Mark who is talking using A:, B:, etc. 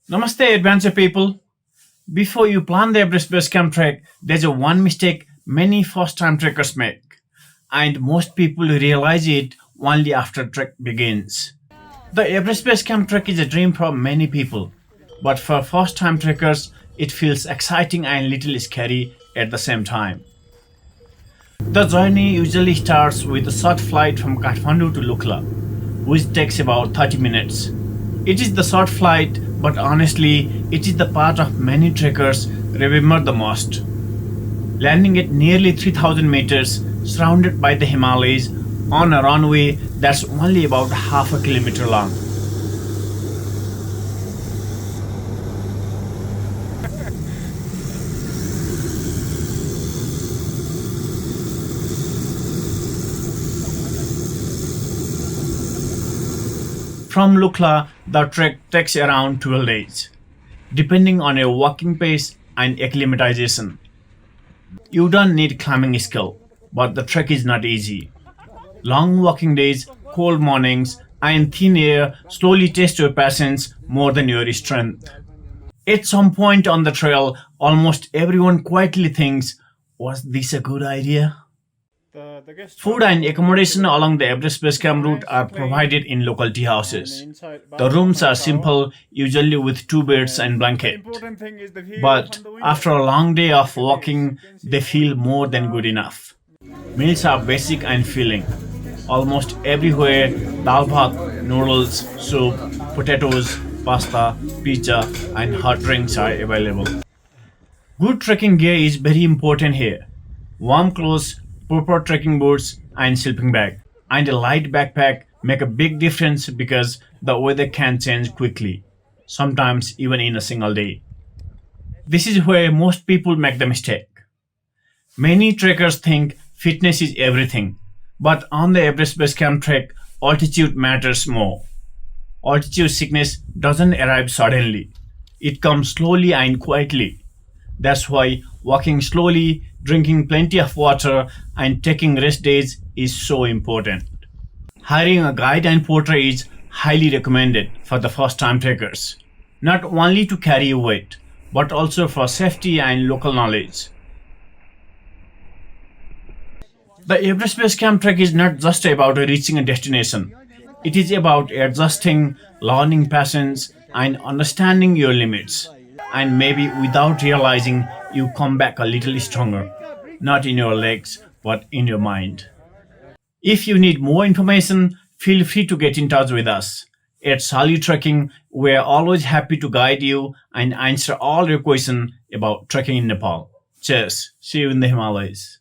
A: Namaste, adventure people. Before you plan the Everest Base Camp Trek, there's a one mistake many first-time trekkers make, and most people realize it only after trek begins. The Everest Base Camp Trek is a dream for many people, but for first-time trekkers, it feels exciting and little scary at the same time. The journey usually starts with a short flight from Kathmandu to Lukla, which takes about 30 minutes. It is the short flight, but honestly, it is the part of many trekkers remember the most. Landing at nearly 3000 meters, surrounded by the Himalayas, on a runway that's only about half a kilometer long. From Lukla, the trek takes around 12 days, depending on your walking pace and acclimatization. You don't need climbing skill, but the trek is not easy. Long walking days, cold mornings, and thin air slowly test your patience more than your strength. At some point on the trail, almost everyone quietly thinks, was this a good idea? Food and accommodation along the Everest Base Camp route are provided in local tea houses. The rooms are simple, usually with two beds and blanket. But after a long day of walking, they feel more than good enough. Meals are basic and filling. Almost everywhere, dal bhat, noodles, soup, potatoes, pasta, pizza, and hot drinks are available. Good trekking gear is very important here. Warm clothes, proper trekking boots, and sleeping bag, and a light backpack make a big difference because the weather can change quickly, sometimes even in a single day. This is where most people make the mistake. Many trekkers think fitness is everything, but on the Everest Base Camp Trek, altitude matters more. Altitude sickness doesn't arrive suddenly. It comes slowly and quietly. That's why walking slowly, drinking plenty of water, and taking rest days is so important. Hiring a guide and porter is highly recommended for the first time trekkers, not only to carry weight, but also for safety and local knowledge. The Everest Base Camp Trek is not just about reaching a destination. It is about adjusting, learning patience, and understanding your limits. And maybe without realizing, you come back a little stronger, not in your legs, but in your mind. If you need more information, feel free to get in touch with us. At Sali Trekking, we are always happy to guide you and answer all your questions about trekking in Nepal. Cheers. See you in the Himalayas.